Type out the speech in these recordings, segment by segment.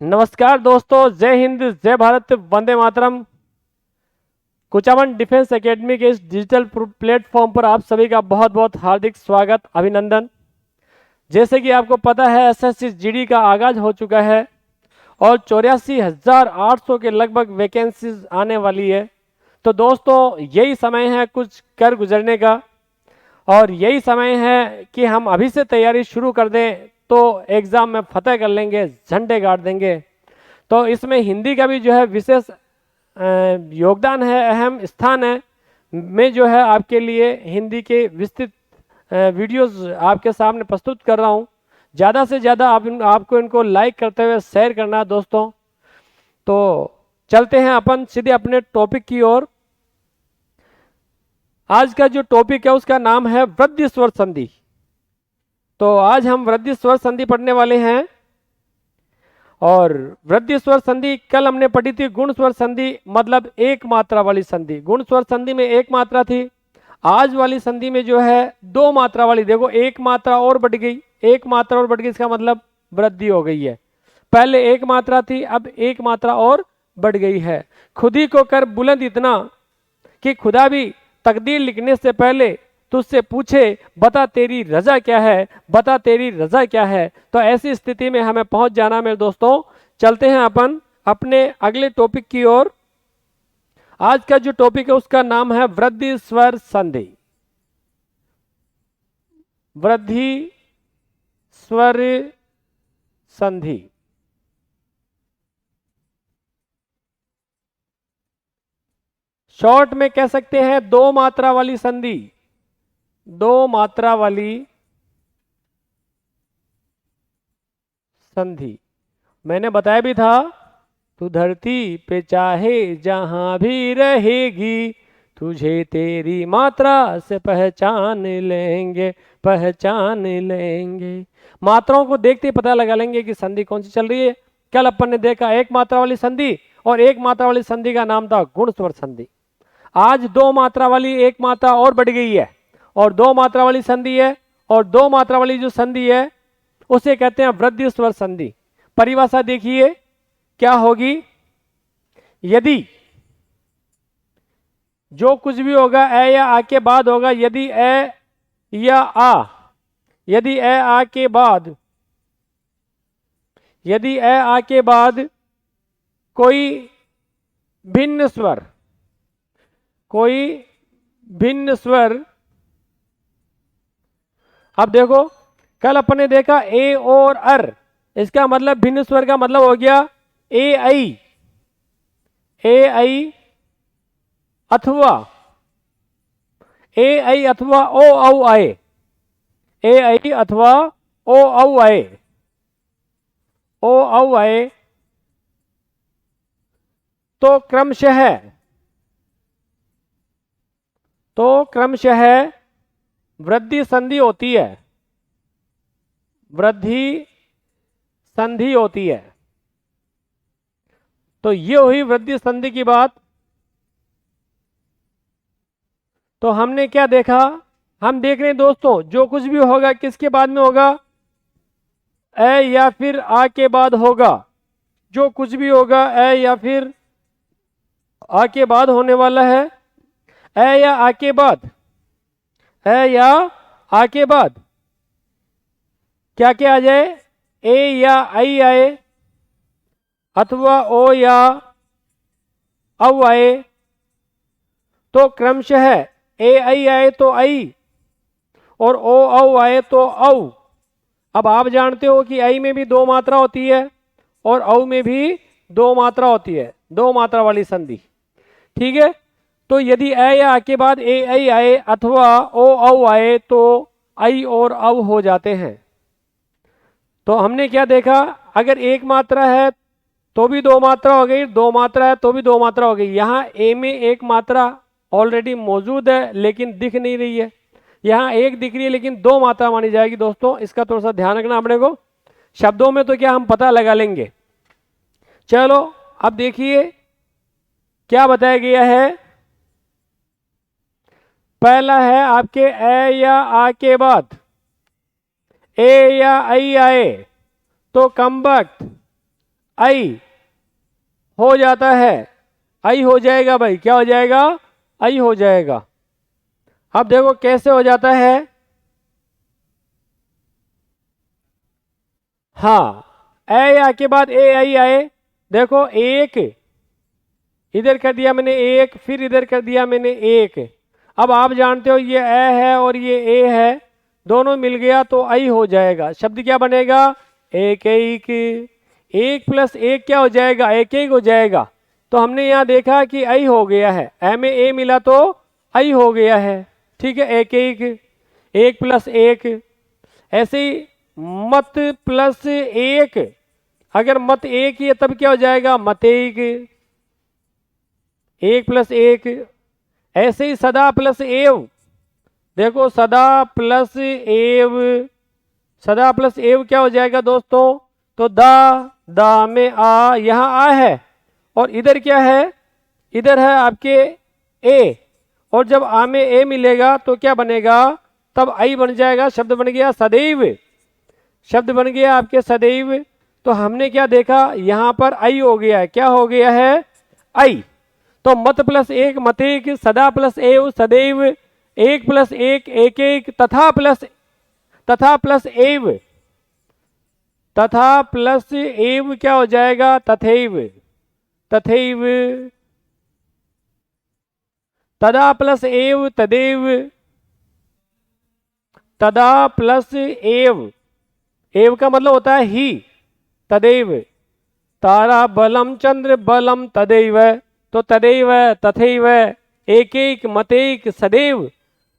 नमस्कार दोस्तों, जय हिंद, जय भारत, वंदे मातरम। कुचामन डिफेंस एकेडमी के इस डिजिटल प्लेटफॉर्म पर आप सभी का बहुत बहुत हार्दिक स्वागत, अभिनंदन। जैसे कि आपको पता है, एसएससी जीडी का आगाज हो चुका है और 84,800 के लगभग वैकेंसीज आने वाली है। तो दोस्तों, यही समय है कुछ कर गुजरने का और यही समय है कि हम अभी से तैयारी शुरू कर दें तो एग्ज़ाम में फतेह कर लेंगे, झंडे गाड़ देंगे। तो इसमें हिंदी का भी जो है विशेष योगदान है, अहम स्थान है। मैं जो है आपके लिए हिंदी के विस्तृत वीडियोस आपके सामने प्रस्तुत कर रहा हूँ। ज़्यादा से ज़्यादा आपको इनको लाइक करते हुए शेयर करना है दोस्तों। तो चलते हैं अपन सीधे अपने टॉपिक की ओर। आज का जो टॉपिक है उसका नाम है वृद्धि स्वर संधि। तो आज हम वृद्धि स्वर संधि पढ़ने वाले हैं। और वृद्धि स्वर संधि कल हमने पढ़ी थी गुण स्वर संधि, मतलब एक मात्रा वाली संधि। गुण स्वर संधि में एक मात्रा थी। आज वाली संधि में जो है दो मात्रा वाली, देखो एक मात्रा और बढ़ गई, एक मात्रा और बढ़ गई, इसका मतलब वृद्धि हो गई है। पहले एक मात्रा थी, अब एक मात्रा और बढ़ गई है। खुद ही को कर बुलंद इतना कि खुदा भी तकदीर लिखने से पहले तुझसे पूछे बता तेरी रजा क्या है, बता तेरी रजा क्या है। तो ऐसी स्थिति में हमें पहुंच जाना मेरे दोस्तों। चलते हैं अपन अपने अगले टॉपिक की ओर। आज का जो टॉपिक है उसका नाम है वृद्धि स्वर संधि। वृद्धि स्वर संधि। शॉर्ट में कह सकते हैं दो मात्रा वाली संधि। दो मात्रा वाली संधि मैंने बताया भी था, तू धरती पे चाहे जहां भी रहेगी, तुझे तेरी मात्रा से पहचान लेंगे, पहचान लेंगे। मात्राओं को देखते ही पता लगा लेंगे कि संधि कौन सी चल रही है। कल अपन ने देखा एक मात्रा वाली संधि, और एक मात्रा वाली संधि का नाम था गुण स्वर संधि। आज दो मात्रा वाली एक मात्रा और बढ़ गई है और दो मात्रा वाली संधि है, और दो मात्रा वाली जो संधि है उसे कहते हैं वृद्धि स्वर संधि। परिभाषा देखिए क्या होगी। यदि जो कुछ भी होगा ए या आ के बाद होगा, यदि ए या आ, यदि ए आ के बाद, यदि ए आ के बाद कोई भिन्न स्वर, कोई भिन्न स्वर। अब देखो, कल अपन ने देखा ए और अर, इसका मतलब भिन्न स्वर का मतलब हो गया ए आई, ए आई अथवा, ए आई अथवा ओ औ आए, ए आई अथवा ओ औ आए, ओ औ आए। तो क्रमशः वृद्धि संधि होती है, वृद्धि संधि होती है। तो ये हुई वृद्धि संधि की बात। तो हमने क्या देखा, हम देख रहे हैं दोस्तों जो कुछ भी होगा किसके बाद में होगा, ए या फिर आ के बाद होगा। जो कुछ भी होगा ए या फिर आ के बाद होने वाला है। ए या आ के बाद, ए या आ के बाद क्या क्या आ जाए, ए या आई आए, अथवा ओ या औ आए। तो क्रमशः ए आई आए तो आई, और ओ औ आए तो औ। अब आप जानते हो कि आई में भी दो मात्रा होती है और औ में भी दो मात्रा होती है, दो मात्रा वाली संधि। ठीक है। तो यदि ए या आ के बाद ए आई आए अथवा ओ औ आए तो आई और औ हो जाते हैं। तो हमने क्या देखा, अगर एक मात्रा है तो भी दो मात्रा हो गई, दो मात्रा है तो भी दो मात्रा हो गई। यहाँ ए में एक मात्रा ऑलरेडी मौजूद है लेकिन दिख नहीं रही है, यहाँ एक दिख रही है लेकिन दो मात्रा मानी जाएगी। दोस्तों इसका थोड़ा सा ध्यान रखना अपने को। शब्दों में तो क्या हम पता लगा लेंगे। चलो अब देखिए क्या बताया गया है। पहला है आपके ए या आ के बाद, ए या आई आए तो कम वक्त आई हो जाता है, आई हो जाएगा भाई, क्या हो जाएगा, आई हो जाएगा। अब देखो कैसे हो जाता है, हाँ ए या के बाद ए आई आए, देखो एक इधर कर दिया मैंने एक, फिर इधर कर दिया मैंने एक। अब आप जानते हो ये ए है और ये ए है, दोनों मिल गया तो आई हो जाएगा। शब्द क्या बनेगा, एक एक, एक प्लस एक क्या हो जाएगा, एक एक हो जाएगा। तो हमने यहाँ देखा कि आई हो गया है, ए में ए मिला तो आई हो गया है, ठीक है, एक एक, एक प्लस एक। ऐसे ही मत प्लस एक, अगर मत एक ही है तब क्या हो जाएगा, मत एक, एक प्लस एक। ऐसे ही सदा प्लस एव, देखो सदा प्लस एव, सदा प्लस एव क्या हो जाएगा दोस्तों, तो दा में आ, यहां आ है और इधर क्या है, इधर है आपके ए, और जब आ में ए मिलेगा तो क्या बनेगा, तब आई बन जाएगा, शब्द बन गया सदैव, शब्द बन गया आपके सदैव। तो हमने क्या देखा, यहां पर आई हो गया है, क्या हो गया है, आई। तो मत प्लस एक मत एक, सदा प्लस एव सदैव, एक प्लस एक एक, तथा प्लस एव, तथा प्लस एव क्या हो जाएगा, तथैव, तथैव, तदा प्लस एव तदेव, तदा प्लस एव, एव का मतलब होता है ही, तदेव, तारा बलम चंद्र बलम तदैव, तो तदैव तथैव, एक एक मतेक सदैव।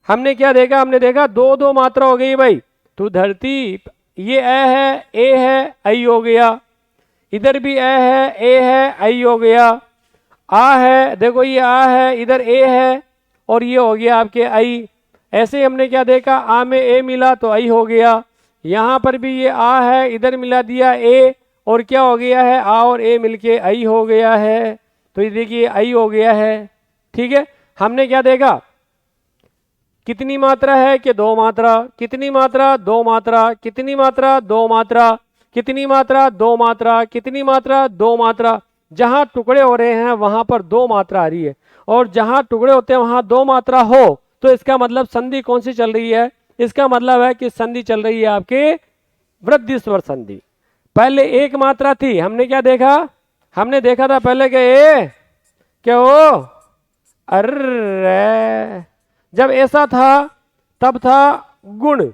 हमने क्या देखा, हमने देखा दो दो मात्रा हो गई भाई, तो धरती, ये ए है आई हो गया, इधर भी ए है आई हो गया, आ है, देखो ये आ है, इधर ए है और ये हो गया आपके आई। ऐसे ही हमने क्या देखा, आ में ए मिला तो आई हो गया, यहाँ पर भी ये आ है, इधर मिला दिया ए और क्या हो गया है, आ और ए मिलके आई हो गया है। तो ये देखिए आई हो गया है, ठीक है। हमने क्या देखा, कितनी मात्रा है कि दो मात्रा, कितनी मात्रा, दो मात्रा, कितनी मात्रा, दो मात्रा, कितनी मात्रा, दो मात्रा, कितनी मात्रा, दो मात्रा। जहां टुकड़े हो रहे हैं वहां पर दो मात्रा आ रही है, और जहां टुकड़े होते हैं वहां दो मात्रा हो तो इसका मतलब संधि कौन सी चल रही है, इसका मतलब है कि संधि चल रही है आपके वृद्धि स्वर संधि। पहले एक मात्रा थी, हमने क्या देखा, हमने देखा था पहले के ए क्या हो, अर्रे, जब ऐसा था तब था गुण,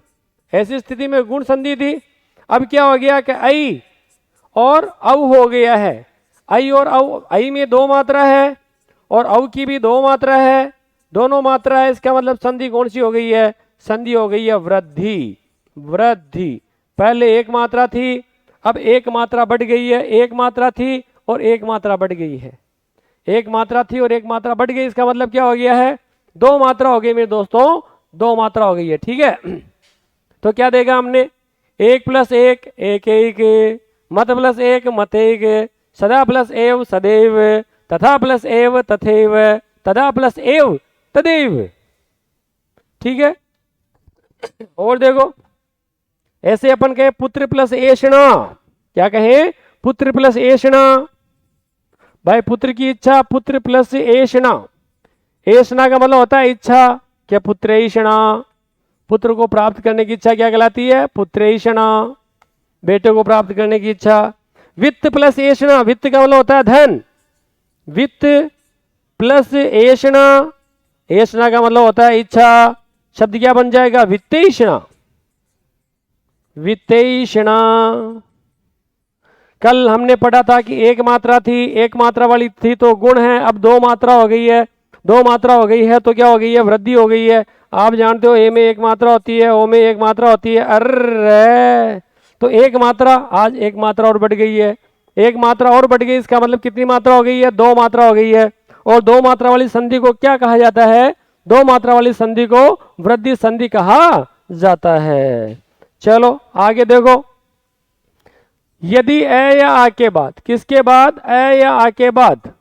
ऐसी स्थिति में गुण संधि थी। अब क्या हो गया कि आई और अव हो गया है, आई और अव, आई में दो मात्रा है और अव की भी दो मात्रा है, दोनों मात्रा है, इसका मतलब संधि कौन सी हो गई है, संधि हो गई है वृद्धि, वृद्धि। पहले एक मात्रा थी, अब एक मात्रा बढ़ गई है, एक मात्रा थी और एक मात्रा बढ़ गई है, एक मात्रा थी और एक मात्रा बढ़ गई, इसका मतलब क्या हो गया है, दो मात्रा हो गई मेरे दोस्तों, दो मात्रा हो गई है, ठीक है। तो क्या देखा हमने, एक प्लस एक एक एक, मत प्लस एक मत एक, सदा प्लस एव सदैव, तथा प्लस एव तथैव, तदा प्लस एव तदैव, ठीक है। और देखो ऐसे अपन कहे पुत्र प्लस एषणा, क्या कहें, पुत्र प्लस एषणा, भाई पुत्र की इच्छा, पुत्र प्लस एषणा, एषणा का मतलब होता है इच्छा, क्या पुत्रेषणा, पुत्र को प्राप्त करने की इच्छा क्या कहलाती है, पुत्रेषणा, बेटे को प्राप्त करने की इच्छा। वित्त प्लस एषणा, वित्त का मतलब होता है धन, वित्त प्लस एषणा, एषणा का मतलब होता है इच्छा, शब्द क्या बन जाएगा, वित्तेषणा, वित्तेषणा। कल हमने पढ़ा था कि एक मात्रा थी, एक मात्रा वाली थी तो गुण है, अब दो मात्रा हो गई है, दो मात्रा हो गई है तो क्या हो गई है, वृद्धि हो गई है। आप जानते हो ए में एक मात्रा होती है, ओ में एक मात्रा होती है, अर्रे, तो एक मात्रा, आज एक मात्रा और बढ़ गई है, एक मात्रा और बढ़ गई, इसका मतलब कितनी मात्रा हो गई है, दो मात्रा हो गई है। और दो मात्रा वाली संधि को क्या कहा जाता है, दो मात्रा वाली संधि को वृद्धि संधि कहा जाता है। चलो आगे देखो, यदि ए या आ के बाद, किसके बाद, ए या आ के बाद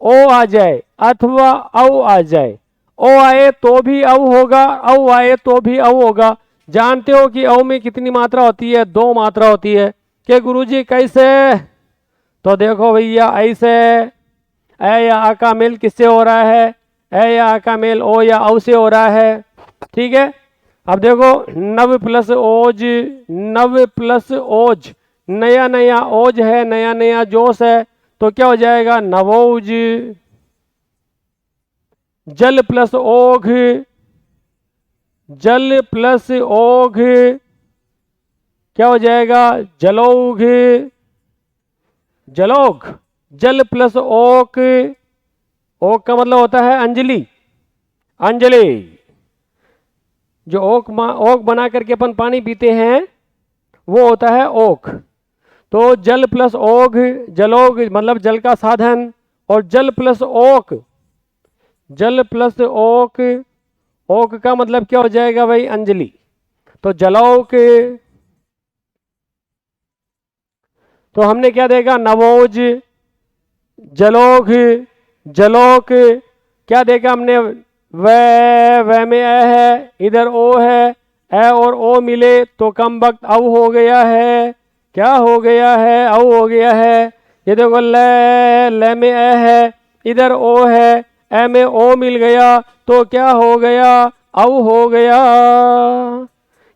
ओ आ जाए अथवा औ आ जाए, ओ आए तो भी औ होगा, औ आए तो भी औ होगा। जानते हो कि औ में कितनी मात्रा होती है, दो मात्रा होती है। कि गुरुजी कैसे, तो देखो भैया ऐसे ए या आ का मेल किससे हो रहा है, ए या आ का मेल ओ या औ से हो रहा है। ठीक है, अब देखो नव प्लस ओज, नव प्लस ओज, नया नया ओज है, नया नया जोश है, तो क्या हो जाएगा नवोज। जल प्लस ओघ, जल प्लस ओघ क्या हो जाएगा जलौघ, जलौघ। जल प्लस ओक, ओक का मतलब होता है अंजलि, अंजलि। जो ओक बना करके अपन पानी पीते हैं वो होता है ओक। तो जल प्लस ओघ, जलोघ मतलब जल का साधन, और जल प्लस ओक, जल प्लस ओक, ओक का मतलब क्या हो जाएगा भाई अंजलि। तो जलौक, तो हमने क्या देखा नवोज, जलोघ, जलोक। क्या देखा हमने वह में ए है, इधर ओ है, ए और ओ मिले तो कम वक्त औ हो गया है। क्या हो गया है औ हो गया है। ये देखो ले में ए है, इधर ओ है, ए में ओ मिल गया तो क्या हो गया औ हो गया।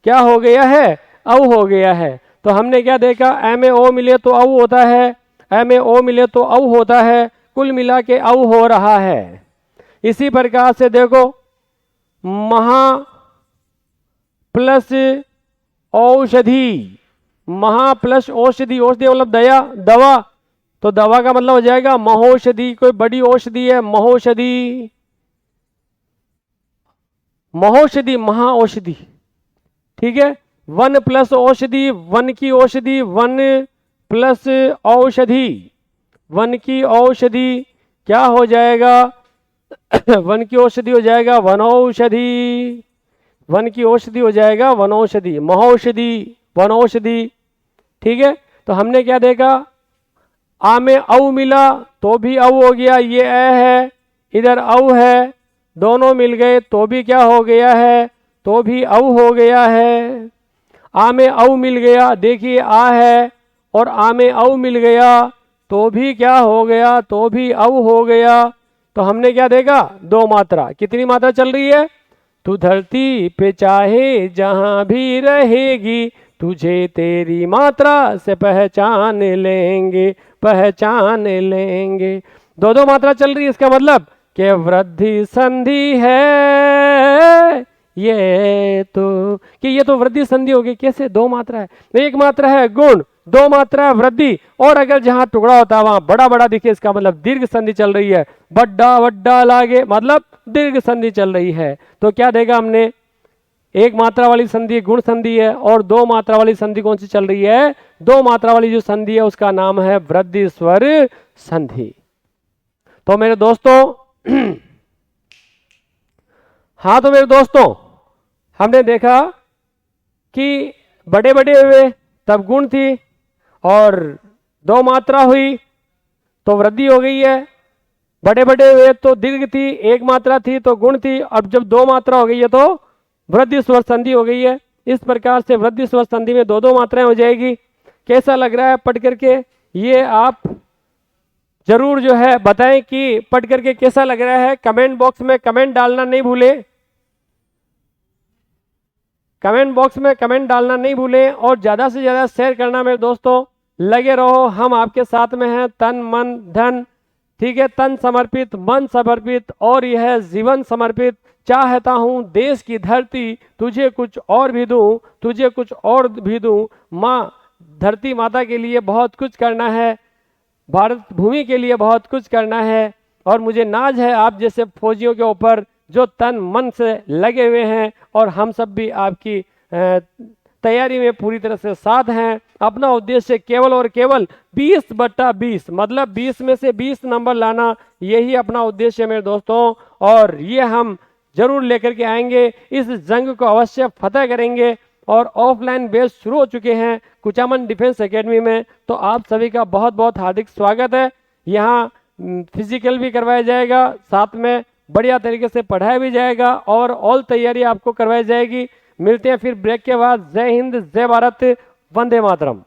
क्या हो गया है औ हो गया है। तो हमने क्या देखा ए में ओ मिले तो औ होता है, ए में ओ मिले तो औ होता है, कुल मिला के औ हो रहा है। इसी प्रकार से देखो महा प्लस औषधि, महा प्लस औषधि, औषधि मतलब दया, दवा, तो दवा का मतलब हो जाएगा महौषधि, कोई बड़ी औषधि है महौषधि, महौषधि महा औषधि। ठीक है, वन प्लस औषधि, वन की औषधि, वन प्लस औषधि, वन की औषधि क्या हो जाएगा वन की औषधि हो जाएगा वनौषधि, वन की औषधि हो जाएगा वनौषधि, महौषधि वनौषधि। ठीक है, तो हमने क्या देखा आ में औ मिला तो भी औ हो गया, ये ए है, इधर औ है, दोनों मिल गए तो भी क्या हो गया है, तो भी औ हो गया है। आ में औ मिल गया, देखिए आ है और आ में औ मिल गया तो भी क्या हो गया, तो भी औ हो गया। तो हमने क्या देखा दो मात्रा, कितनी मात्रा चल रही है, तू धरती पे चाहे जहां भी रहेगी, तुझे तेरी मात्रा से पहचान लेंगे, पहचान लेंगे। दो दो मात्रा चल रही है, इसका मतलब कि वृद्धि संधि है ये तो, कि ये तो वृद्धि संधि होगी। कैसे दो मात्रा है, एक मात्रा है गुण, दो मात्रा है वृद्धि, और अगर जहां टुकड़ा होता है वहां बड़ा बड़ा दिखे, इसका मतलब दीर्घ संधि चल रही है, बड्डा वड्डा लागे मतलब दीर्घ संधि चल रही है। तो क्या देगा हमने, एक मात्रा वाली संधि गुण संधि है, और दो मात्रा वाली संधि कौन सी चल रही है, दो मात्रा वाली जो संधि है उसका नाम है वृद्धि स्वर संधि। तो मेरे दोस्तों हाँ तो मेरे दोस्तों हमने देखा कि बड़े बड़े हुए तब गुण थी, और दो मात्रा हुई तो वृद्धि हो गई है, बड़े बड़े हुए तो दीर्घ थी, एक मात्रा थी तो गुण थी, अब जब दो मात्रा हो गई है तो वृद्धि स्वर संधि हो गई है। इस प्रकार से वृद्धि स्वर संधि में दो दो मात्राएं हो जाएगी। कैसा लग रहा है पढ़ करके, ये आप जरूर जो है बताएं कि पढ़ करके कैसा लग रहा है। कमेंट बॉक्स में कमेंट डालना नहीं भूले, कमेंट बॉक्स में कमेंट डालना नहीं भूलें, और ज़्यादा से ज़्यादा शेयर करना मेरे दोस्तों। लगे रहो, हम आपके साथ में हैं तन मन धन। ठीक है, तन समर्पित मन समर्पित और यह जीवन समर्पित। चाहता हूँ देश की धरती तुझे कुछ और भी दूँ, तुझे कुछ और भी दूँ। माँ धरती माता के लिए बहुत कुछ करना है, भारत भूमि के लिए बहुत कुछ करना है, और मुझे नाज है आप जैसे फौजियों के ऊपर जो तन मन से लगे हुए हैं, और हम सब भी आपकी तैयारी में पूरी तरह से साथ हैं। अपना उद्देश्य केवल और केवल 20/20 मतलब 20 में से 20 नंबर लाना, यही अपना उद्देश्य है मेरे दोस्तों, और ये हम जरूर लेकर के आएंगे। इस जंग को अवश्य फतेह करेंगे, और ऑफलाइन बेस शुरू हो चुके हैं कुचामन डिफेंस एकेडमी में। तो आप सभी का बहुत बहुत हार्दिक स्वागत है। यहाँ फिजिकल भी करवाया जाएगा, साथ में बढ़िया तरीके से पढ़ाया भी जाएगा, और ऑल तैयारी आपको करवाई जाएगी। मिलते हैं फिर ब्रेक के बाद। जय हिंद, जय भारत, वंदे मातरम।